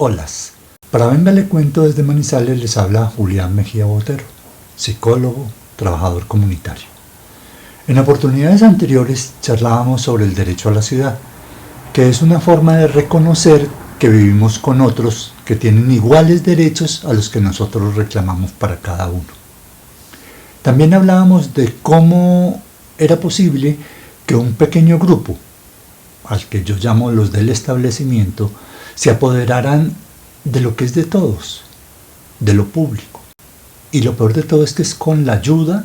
olas. Para Venga le cuento desde Manizales les habla Julián Mejía Botero, psicólogo, trabajador comunitario. En oportunidades anteriores charlábamos sobre el derecho a la ciudad, que es una forma de reconocer que vivimos con otros que tienen iguales derechos a los que nosotros reclamamos para cada uno. También hablábamos de cómo era posible que un pequeño grupo, al que yo llamo los del establecimiento, se apoderaran de lo que es de todos, de lo público. Y lo peor de todo es que es con la ayuda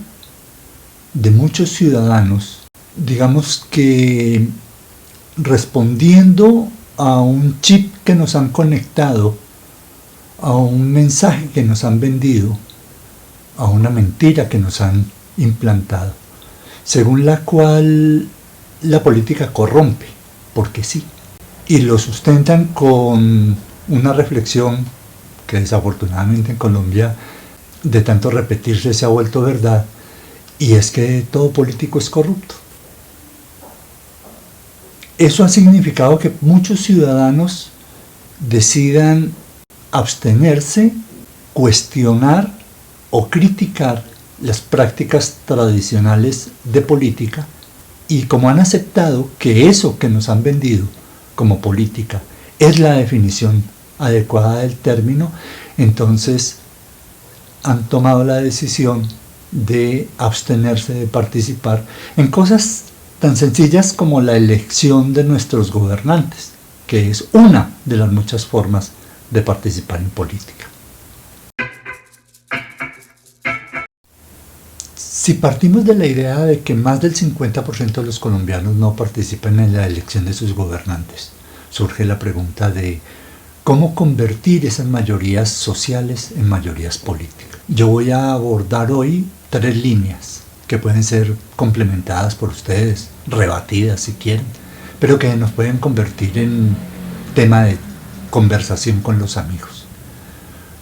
de muchos ciudadanos, digamos que respondiendo a un chip que nos han conectado, a un mensaje que nos han vendido, a una mentira que nos han implantado, según la cual la política corrompe, porque sí, y lo sustentan con una reflexión que desafortunadamente en Colombia de tanto repetirse se ha vuelto verdad, y es que todo político es corrupto. Eso ha significado que muchos ciudadanos decidan abstenerse, cuestionar o criticar las prácticas tradicionales de política, y como han aceptado que eso que nos han vendido como política es la definición adecuada del término, entonces han tomado la decisión de abstenerse de participar en cosas tan sencillas como la elección de nuestros gobernantes, que es una de las muchas formas de participar en política. Si partimos de la idea de que más del 50% de los colombianos no participan en la elección de sus gobernantes, surge la pregunta de cómo convertir esas mayorías sociales en mayorías políticas. Yo voy a abordar hoy 3 líneas que pueden ser complementadas por ustedes, rebatidas si quieren, pero que nos pueden convertir en tema de conversación con los amigos.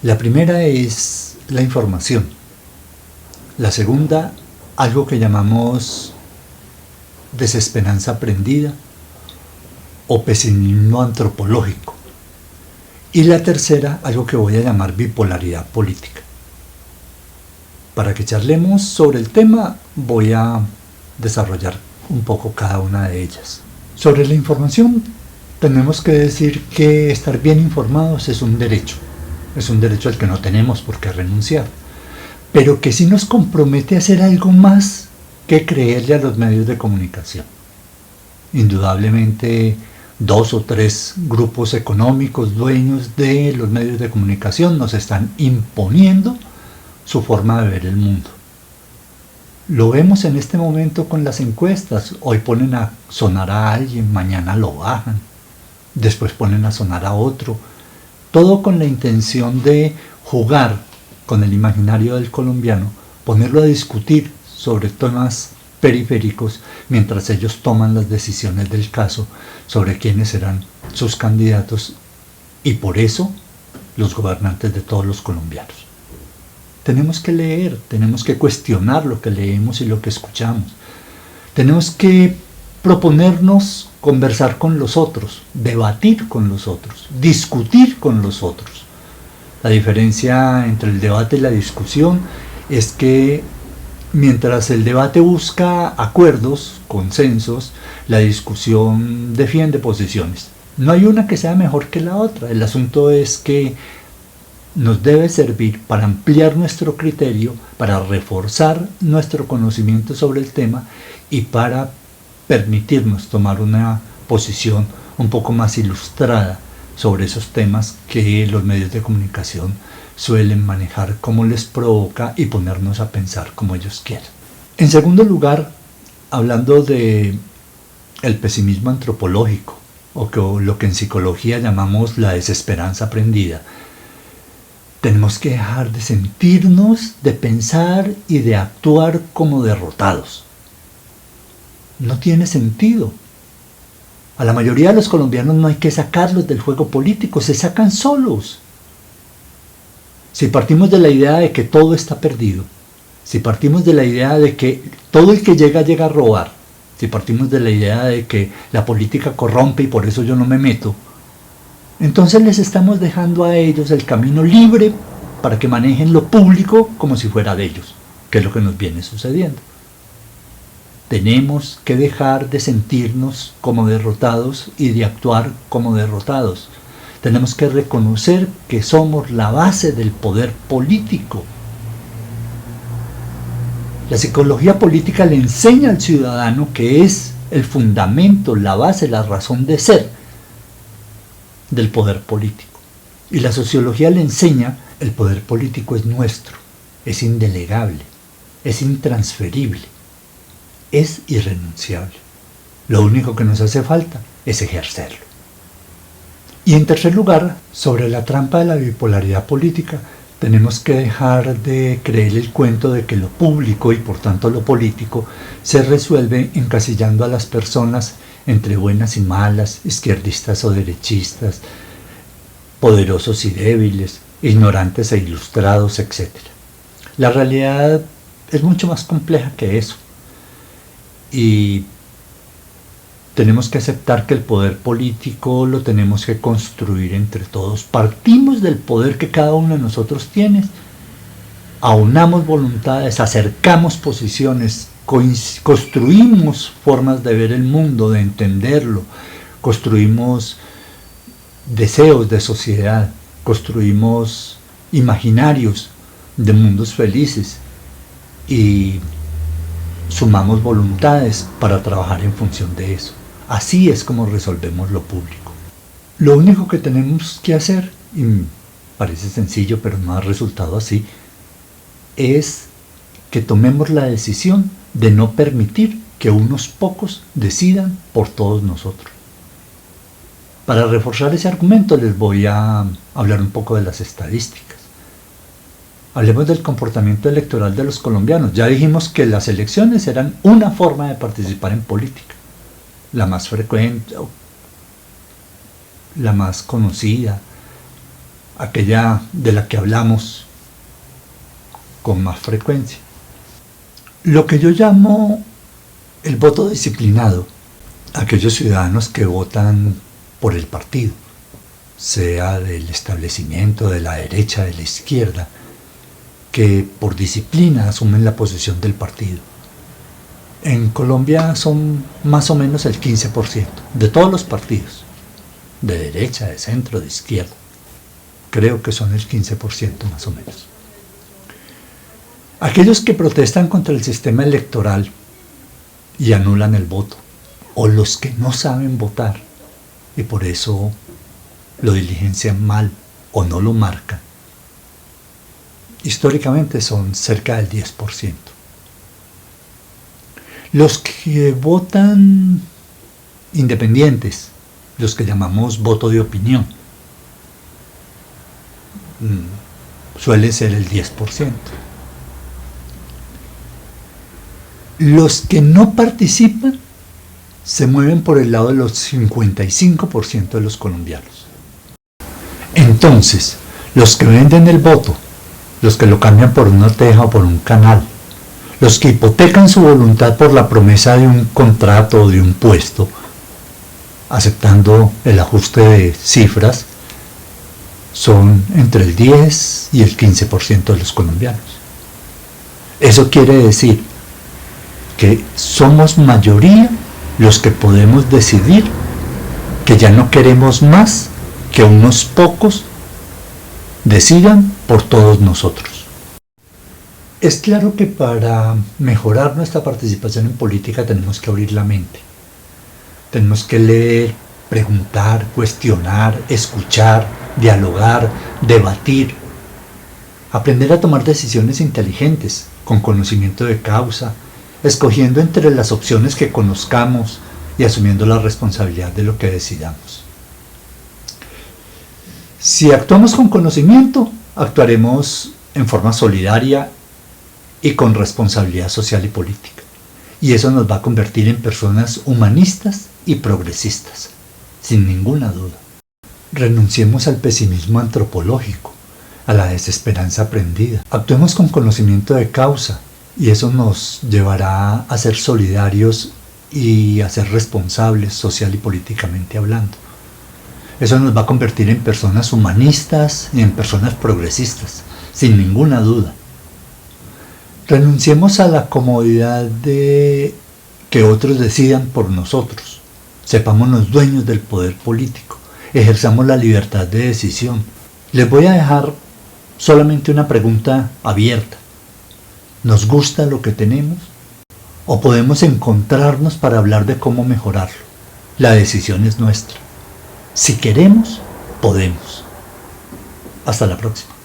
La primera es la información. La segunda, algo que llamamos desesperanza aprendida o pesimismo antropológico. Y la tercera, algo que voy a llamar bipolaridad política. Para que charlemos sobre el tema, voy a desarrollar un poco cada una de ellas. Sobre la información, tenemos que decir que estar bien informados es un derecho al que no tenemos por qué renunciar, pero que sí nos compromete a hacer algo más que creerle a los medios de comunicación. Indudablemente, 2 o 3 grupos económicos dueños de los medios de comunicación nos están imponiendo su forma de ver el mundo. Lo vemos en este momento con las encuestas. Hoy ponen a sonar a alguien, mañana lo bajan, después ponen a sonar a otro, todo con la intención de jugar con el imaginario del colombiano, ponerlo a discutir sobre temas periféricos mientras ellos toman las decisiones del caso sobre quiénes serán sus candidatos y por eso los gobernantes de todos los colombianos. Tenemos que leer, tenemos que cuestionar lo que leemos y lo que escuchamos. Tenemos que proponernos conversar con los otros, debatir con los otros, discutir con los otros. La diferencia entre el debate y la discusión es que mientras el debate busca acuerdos, consensos, la discusión defiende posiciones. No hay una que sea mejor que la otra. El asunto es que nos debe servir para ampliar nuestro criterio, para reforzar nuestro conocimiento sobre el tema y para permitirnos tomar una posición un poco más ilustrada sobre esos temas que los medios de comunicación suelen manejar como les provoca y ponernos a pensar como ellos quieren. En segundo lugar, hablando de el pesimismo antropológico, o lo que en psicología llamamos la desesperanza aprendida, tenemos que dejar de sentirnos, de pensar y de actuar como derrotados. No tiene sentido. A la mayoría de los colombianos no hay que sacarlos del juego político, se sacan solos. Si partimos de la idea de que todo está perdido, si partimos de la idea de que todo el que llega a robar, si partimos de la idea de que la política corrompe y por eso yo no me meto, Entonces les estamos dejando a ellos el camino libre para que manejen lo público como si fuera de ellos, que es lo que nos viene sucediendo. Tenemos que dejar de sentirnos como derrotados y de actuar como derrotados. Tenemos que reconocer que somos la base del poder político. La psicología política le enseña al ciudadano que es el fundamento, la base, la razón de ser del poder político. Y la sociología le enseña el poder político es nuestro, es indelegable, es intransferible, es irrenunciable. Lo único que nos hace falta es ejercerlo. Y en tercer lugar, sobre la trampa de la bipolaridad política, tenemos que dejar de creer el cuento de que lo público y por tanto lo político se resuelve encasillando a las personas entre buenas y malas, izquierdistas o derechistas, poderosos y débiles, ignorantes e ilustrados, etc. La realidad es mucho más compleja que eso. Y tenemos que aceptar que el poder político lo tenemos que construir entre todos. Partimos del poder que cada uno de nosotros tiene, aunamos voluntades, acercamos posiciones, construimos formas de ver el mundo, de entenderlo, construimos deseos de sociedad, construimos imaginarios de mundos felices y sumamos voluntades para trabajar en función de eso. Así es como resolvemos lo público. Lo único que tenemos que hacer, y parece sencillo pero no ha resultado así, es que tomemos la decisión de no permitir que unos pocos decidan por todos nosotros. Para reforzar ese argumento les voy a hablar un poco de las estadísticas. Hablemos del comportamiento electoral de los colombianos. Ya dijimos que las elecciones eran una forma de participar en política, la más frecuente, la más conocida, aquella de la que hablamos con más frecuencia. Lo que yo llamo el voto disciplinado, aquellos ciudadanos que votan por el partido, sea del establecimiento, de la derecha, de la izquierda, que por disciplina asumen la posición del partido. En Colombia son más o menos el 15% de todos los partidos, de derecha, de centro, de izquierda. Creo que son el 15% más o menos. Aquellos que protestan contra el sistema electoral y anulan el voto, o los que no saben votar y por eso lo diligencian mal o no lo marcan, históricamente son cerca del 10%. Los que votan independientes, los que llamamos voto de opinión, suele ser el 10%. Los que no participan se mueven por el lado de los 55% de los colombianos. Entonces, los que venden el voto, los que lo cambian por una teja o por un canal, los que hipotecan su voluntad por la promesa de un contrato o de un puesto, aceptando el ajuste de cifras, son entre el 10 y el 15% de los colombianos. Eso quiere decir que somos mayoría los que podemos decidir que ya no queremos más que unos pocos decidan por todos nosotros. Es claro que para mejorar nuestra participación en política tenemos que abrir la mente. Tenemos que leer, preguntar, cuestionar, escuchar, dialogar, debatir, aprender a tomar decisiones inteligentes, con conocimiento de causa, escogiendo entre las opciones que conozcamos y asumiendo la responsabilidad de lo que decidamos. Si actuamos con conocimiento, actuaremos en forma solidaria y con responsabilidad social y política. Y eso nos va a convertir en personas humanistas y progresistas, sin ninguna duda. Renunciemos al pesimismo antropológico, a la desesperanza aprendida. Actuemos con conocimiento de causa y eso nos llevará a ser solidarios y a ser responsables social y políticamente hablando. Eso nos va a convertir en personas humanistas y en personas progresistas, sin ninguna duda. Renunciemos a la comodidad de que otros decidan por nosotros. Sepámonos dueños del poder político. Ejerzamos la libertad de decisión. Les voy a dejar solamente una pregunta abierta. ¿Nos gusta lo que tenemos? ¿O podemos encontrarnos para hablar de cómo mejorarlo? La decisión es nuestra. Si queremos, podemos. Hasta la próxima.